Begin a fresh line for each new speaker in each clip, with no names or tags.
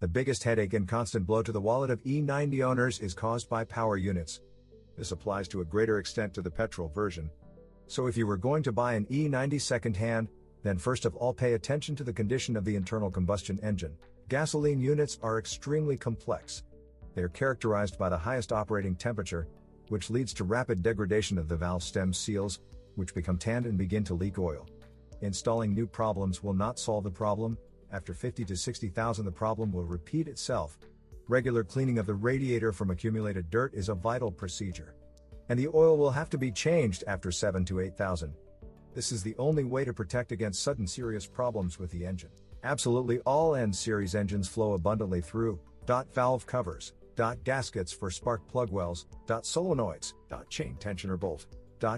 The biggest headache and constant blow to the wallet of E90 owners is caused by power units. This applies to a greater extent to the petrol version. So if you were going to buy an E90 second-hand, then first of all pay attention to the condition of the internal combustion engine. Gasoline units are extremely complex. They are characterized by the highest operating temperature, which leads to rapid degradation of the valve stem seals, which become tanned and begin to leak oil. Installing new problems will not solve the problem. After 50 to 60,000 the problem will repeat itself. Regular cleaning of the radiator from accumulated dirt is a vital procedure. And the oil will have to be changed after 7 to 8,000. This is the only way to protect against sudden serious problems with the engine. Absolutely all N series engines flow abundantly through valve covers, gaskets for spark plug wells, solenoids, chain tensioner bolt,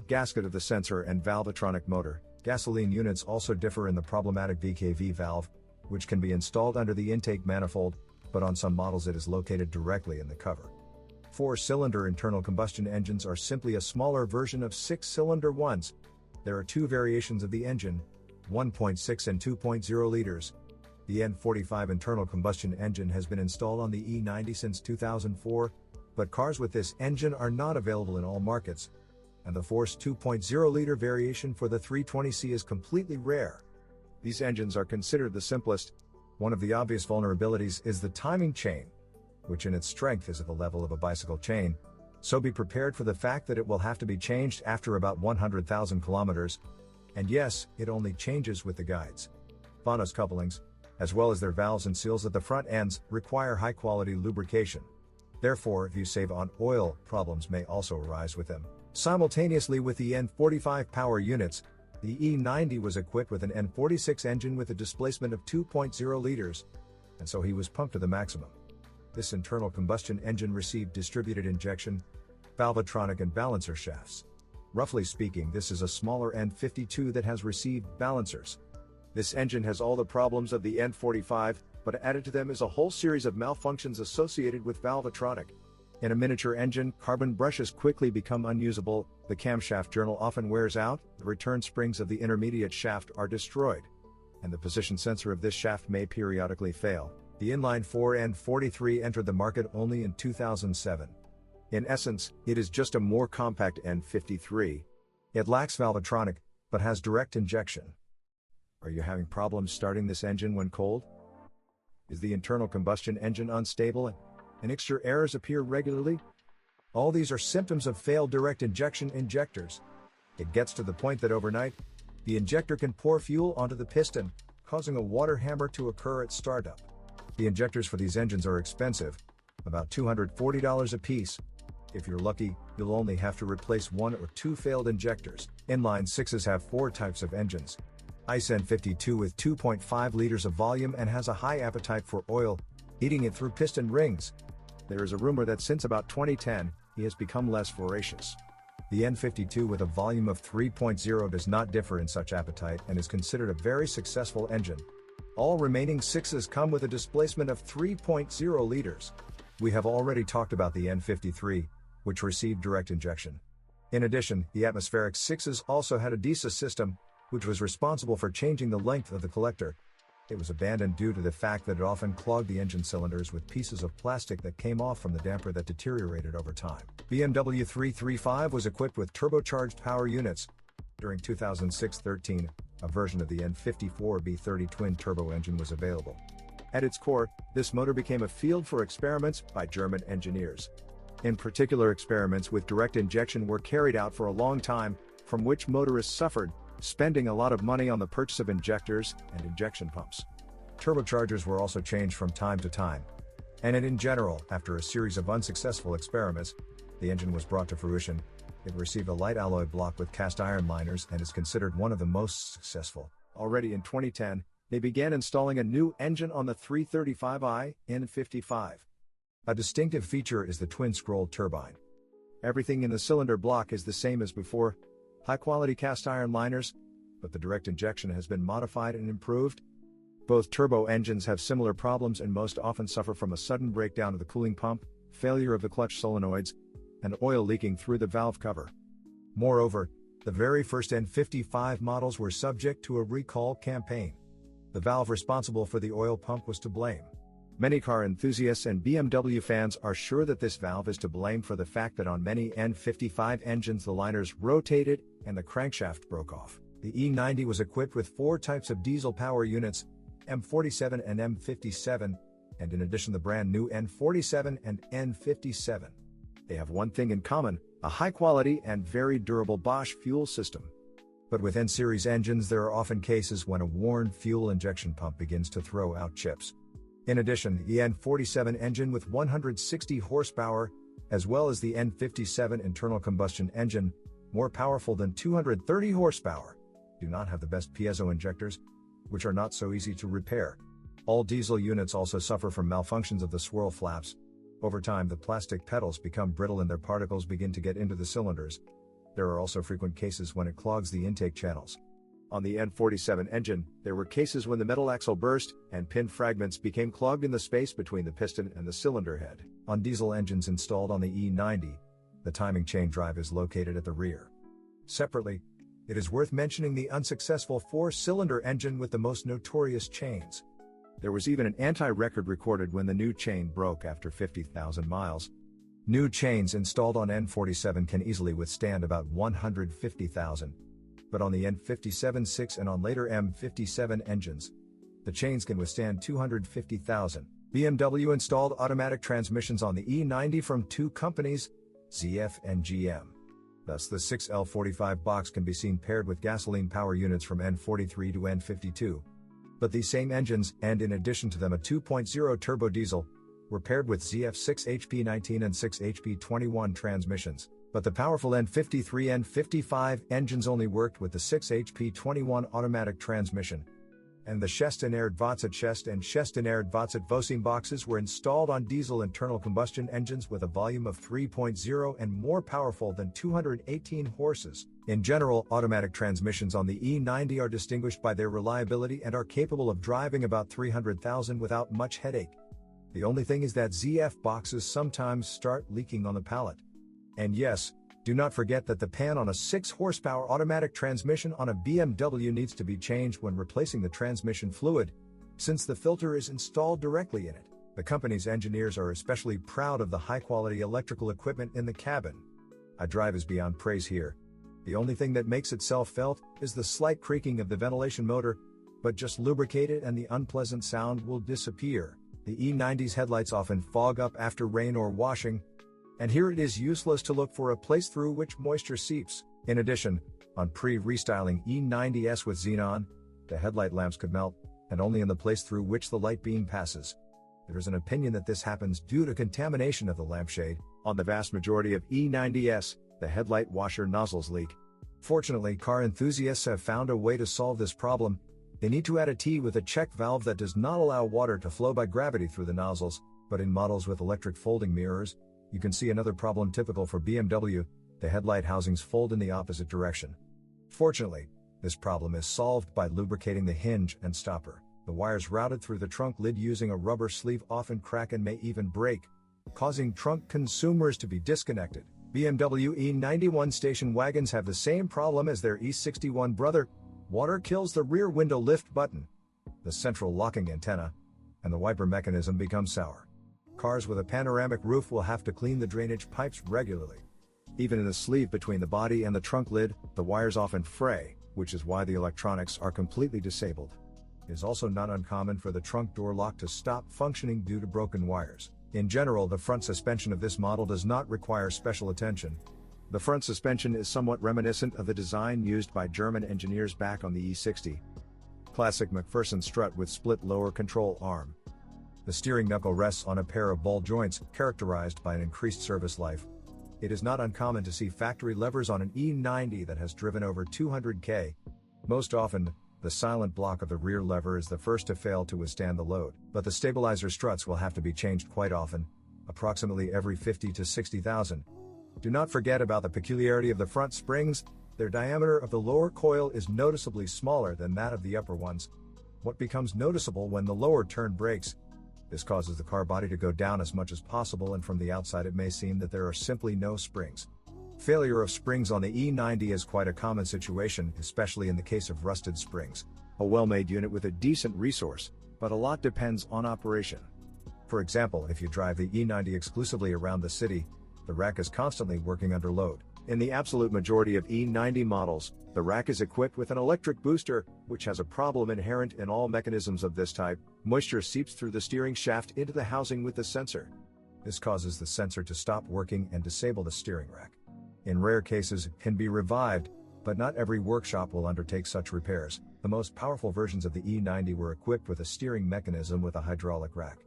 gasket of the sensor and valvetronic motor. Gasoline units also differ in the problematic VKV valve, which can be installed under the intake manifold, but on some models it is located directly in the cover. 4-cylinder internal combustion engines are simply a smaller version of 6-cylinder ones. There are two variations of the engine, 1.6 and 2.0 liters. The N45 internal combustion engine has been installed on the E90 since 2004, but cars with this engine are not available in all markets, and the forced 2.0-liter variation for the 320C is completely rare. These engines are considered the simplest. One of the obvious vulnerabilities is the timing chain, which in its strength is at the level of a bicycle chain, so be prepared for the fact that it will have to be changed after about 100,000 kilometers. And yes, it only changes with the guides. Vanos couplings, as well as their valves and seals at the front ends, require high-quality lubrication. Therefore, if you save on oil, problems may also arise with them. Simultaneously with the N45 power units, the E90 was equipped with an N46 engine with a displacement of 2.0 liters, and so he was pumped to the maximum. This internal combustion engine received distributed injection, valvetronic and balancer shafts. Roughly speaking, this is a smaller N52 that has received balancers. This engine has all the problems of the N45, but added to them is a whole series of malfunctions associated with valvetronic. In a miniature engine, carbon brushes quickly become unusable, the camshaft journal often wears out, the return springs of the intermediate shaft are destroyed, and the position sensor of this shaft may periodically fail. The inline 4 N43 entered the market only in 2007. In essence, it is just a more compact N53. It lacks valvetronic, but has direct injection. Are you having problems starting this engine when cold? Is the internal combustion engine unstable and extra errors appear regularly? All these are symptoms of failed direct injection injectors. It gets to the point that overnight, the injector can pour fuel onto the piston, causing a water hammer to occur at startup. The injectors for these engines are expensive, about $240 a piece. If you're lucky, you'll only have to replace 1 or 2 failed injectors. Inline 6s have 4 types of engines. ICE N52 with 2.5 liters of volume and has a high appetite for oil, eating it through piston rings. There is a rumor that since about 2010, he has become less voracious. The N52 with a volume of 3.0 does not differ in such appetite and is considered a very successful engine. All remaining 6s come with a displacement of 3.0 liters. We have already talked about the N53, which received direct injection. In addition, the atmospheric 6s also had a DISA system, which was responsible for changing the length of the collector. It was abandoned due to the fact that it often clogged the engine cylinders with pieces of plastic that came off from the damper that deteriorated over time. BMW 335 was equipped with turbocharged power units. During 2006-13, a version of the N54B30 twin-turbo engine was available. At its core, this motor became a field for experiments by German engineers. In particular, experiments with direct injection were carried out for a long time, from which motorists suffered, spending a lot of money on the purchase of injectors and injection pumps. Turbochargers were also changed from time to time. And in general, after a series of unsuccessful experiments, the engine was brought to fruition. It received a light alloy block with cast iron liners and is considered one of the most successful. Already in 2010, they began installing a new engine on the 335i N55. A distinctive feature is the twin-scrolled turbine. Everything in the cylinder block is the same as before, high-quality cast iron liners, but the direct injection has been modified and improved. Both turbo engines have similar problems and most often suffer from a sudden breakdown of the cooling pump, failure of the clutch solenoids, and oil leaking through the valve cover. Moreover, the very first N55 models were subject to a recall campaign. The valve responsible for the oil pump was to blame. Many car enthusiasts and BMW fans are sure that this valve is to blame for the fact that on many N55 engines the liners rotated and the crankshaft broke off. The E90 was equipped with 4 types of diesel power units, M47 and M57, and in addition the brand new N47 and N57. They have one thing in common, a high-quality and very durable Bosch fuel system. But with N-series engines there are often cases when a worn fuel injection pump begins to throw out chips. In addition, the N47 engine with 160 horsepower, as well as the N57 internal combustion engine, more powerful than 230 horsepower, do not have the best piezo injectors, which are not so easy to repair. All diesel units also suffer from malfunctions of the swirl flaps. Over time, the plastic petals become brittle and their particles begin to get into the cylinders. There are also frequent cases when it clogs the intake channels. On the N47 engine, there were cases when the metal axle burst and pin fragments became clogged in the space between the piston and the cylinder head. On diesel engines installed on the E90, the timing chain drive is located at the rear. Separately, it is worth mentioning the unsuccessful 4-cylinder engine with the most notorious chains. There was even an anti-record recorded when the new chain broke after 50,000 miles. New chains installed on N47 can easily withstand about 150,000. But on the N57-6 and on later M57 engines, the chains can withstand 250,000. BMW installed automatic transmissions on the E90 from 2 companies, ZF and GM. Thus the 6L45 box can be seen paired with gasoline power units from N43 to N52. But these same engines, and in addition to them a 2.0 turbo diesel, were paired with ZF 6HP19 and 6HP21 transmissions. But the powerful N53 N55 engines only worked with the 6HP21 automatic transmission. And the Schest-Erneuert-Vossat and Schest-Erneuert-Vossat boxes were installed on diesel internal combustion engines with a volume of 3.0 and more powerful than 218 horses. In general, automatic transmissions on the E90 are distinguished by their reliability and are capable of driving about 300,000 without much headache. The only thing is that ZF boxes sometimes start leaking on the pallet. And yes, do not forget that the pan on a 6-horsepower automatic transmission on a BMW needs to be changed when replacing the transmission fluid, since the filter is installed directly in it. The company's engineers are especially proud of the high-quality electrical equipment in the cabin. A drive is beyond praise here. The only thing that makes itself felt is the slight creaking of the ventilation motor, but just lubricate it and the unpleasant sound will disappear. The E90's headlights often fog up after rain or washing, and here it is useless to look for a place through which moisture seeps. In addition, on pre-restyling E90s with xenon, the headlight lamps could melt, and only in the place through which the light beam passes. There is an opinion that this happens due to contamination of the lampshade. On the vast majority of E90s, the headlight washer nozzles leak. Fortunately, car enthusiasts have found a way to solve this problem. They need to add a T with a check valve that does not allow water to flow by gravity through the nozzles, but in models with electric folding mirrors, you can see another problem typical for BMW, the headlight housings fold in the opposite direction. Fortunately, this problem is solved by lubricating the hinge and stopper. The wires routed through the trunk lid using a rubber sleeve often crack and may even break, causing trunk consumers to be disconnected. BMW E91 station wagons have the same problem as their E61 brother. Water kills the rear window lift button, the central locking antenna, and the wiper mechanism becomes sour. Cars with a panoramic roof will have to clean the drainage pipes regularly. Even in the sleeve between the body and the trunk lid, the wires often fray, which is why the electronics are completely disabled. It is also not uncommon for the trunk door lock to stop functioning due to broken wires. In general, the front suspension of this model does not require special attention. The front suspension is somewhat reminiscent of the design used by German engineers back on the E60. Classic McPherson strut with split lower control arm. The steering knuckle rests on a pair of ball joints, characterized by an increased service life. It is not uncommon to see factory levers on an E90 that has driven over 200k. Most often, the silent block of the rear lever is the first to fail to withstand the load, but the stabilizer struts will have to be changed quite often, approximately every 50 to 60,000. Do not forget about the peculiarity of the front springs. Their diameter of the lower coil is noticeably smaller than that of the upper ones. What becomes noticeable when the lower turn breaks? This causes the car body to go down as much as possible, and from the outside it may seem that there are simply no springs. Failure of springs on the E90 is quite a common situation, especially in the case of rusted springs. A well-made unit with a decent resource, but a lot depends on operation. For example, if you drive the E90 exclusively around the city, the rack is constantly working under load. In the absolute majority of E90 models, the rack is equipped with an electric booster, which has a problem inherent in all mechanisms of this type. Moisture seeps through the steering shaft into the housing with the sensor. This causes the sensor to stop working and disable the steering rack. In rare cases, it can be revived, but not every workshop will undertake such repairs. The most powerful versions of the E90 were equipped with a steering mechanism with a hydraulic rack.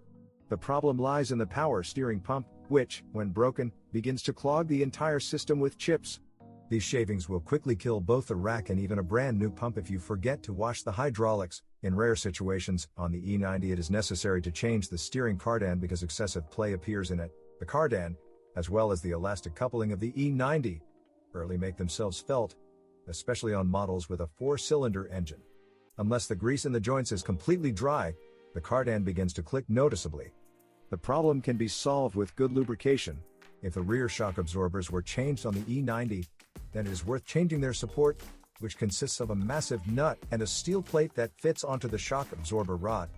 The problem lies in the power steering pump, which, when broken, begins to clog the entire system with chips. These shavings will quickly kill both the rack and even a brand new pump if you forget to wash the hydraulics. In rare situations, on the E90 it is necessary to change the steering cardan because excessive play appears in it. The cardan, as well as the elastic coupling of the E90, rarely make themselves felt, especially on models with a 4-cylinder engine. Unless the grease in the joints is completely dry, the cardan begins to click noticeably. The problem can be solved with good lubrication. If the rear shock absorbers were changed on the E90, then it is worth changing their support, which consists of a massive nut and a steel plate that fits onto the shock absorber rod.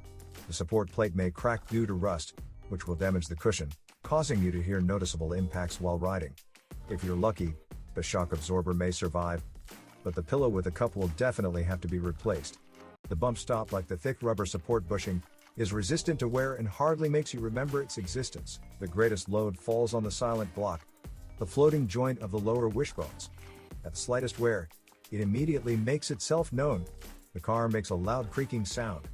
The support plate may crack due to rust, which will damage the cushion, causing you to hear noticeable impacts while riding. If you're lucky, the shock absorber may survive, but the pillow with the cup will definitely have to be replaced. The bump stop, like the thick rubber support bushing, is resistant to wear and hardly makes you remember its existence. The greatest load falls on the silent block, the floating joint of the lower wishbones. At the slightest wear, it immediately makes itself known. The car makes a loud creaking sound.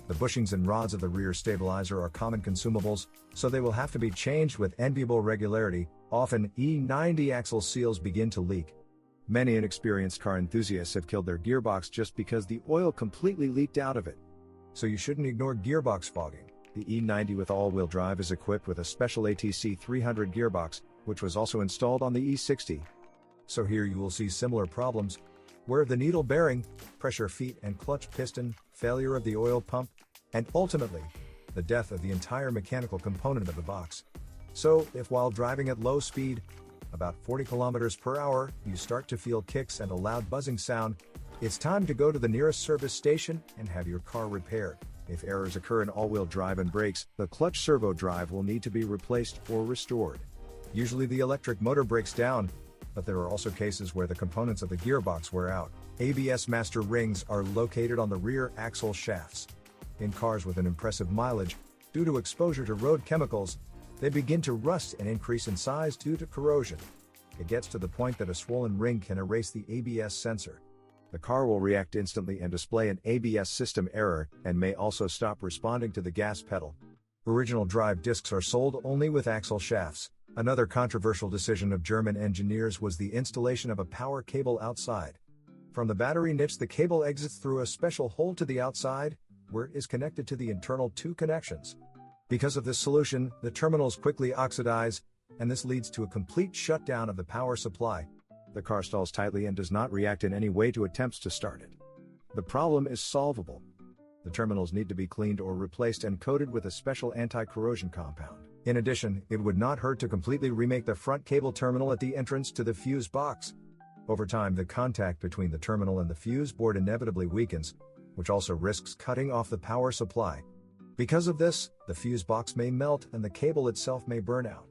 The bushings and rods of the rear stabilizer are common consumables, so they will have to be changed with enviable regularity. Often, E90 axle seals begin to leak. Many inexperienced car enthusiasts have killed their gearbox just because the oil completely leaked out of it. So you shouldn't ignore gearbox fogging. The E90 with all-wheel drive is equipped with a special ATC 300 gearbox, which was also installed on the E60. So here you will see similar problems: wear of the needle bearing, pressure feet and clutch piston, failure of the oil pump, and ultimately, the death of the entire mechanical component of the box. So, if while driving at low speed, about 40 kilometers per hour, you start to feel kicks and a loud buzzing sound, it's time to go to the nearest service station and have your car repaired. If errors occur in all-wheel drive and brakes, the clutch servo drive will need to be replaced or restored. Usually the electric motor breaks down, but there are also cases where the components of the gearbox wear out. ABS master rings are located on the rear axle shafts. In cars with an impressive mileage, due to exposure to road chemicals, they begin to rust and increase in size due to corrosion. It gets to the point that a swollen ring can erase the ABS sensor. The car will react instantly and display an ABS system error, and may also stop responding to the gas pedal. Original drive discs are sold only with axle shafts. Another controversial decision of German engineers was the installation of a power cable outside. From the battery niche, the cable exits through a special hole to the outside, where it is connected to the internal two connections. Because of this solution, the terminals quickly oxidize, and this leads to a complete shutdown of the power supply. The car stalls tightly and does not react in any way to attempts to start it. The problem is solvable. The terminals need to be cleaned or replaced and coated with a special anti-corrosion compound. In addition, it would not hurt to completely remake the front cable terminal at the entrance to the fuse box. Over time, the contact between the terminal and the fuse board inevitably weakens, which also risks cutting off the power supply. Because of this, the fuse box may melt and the cable itself may burn out.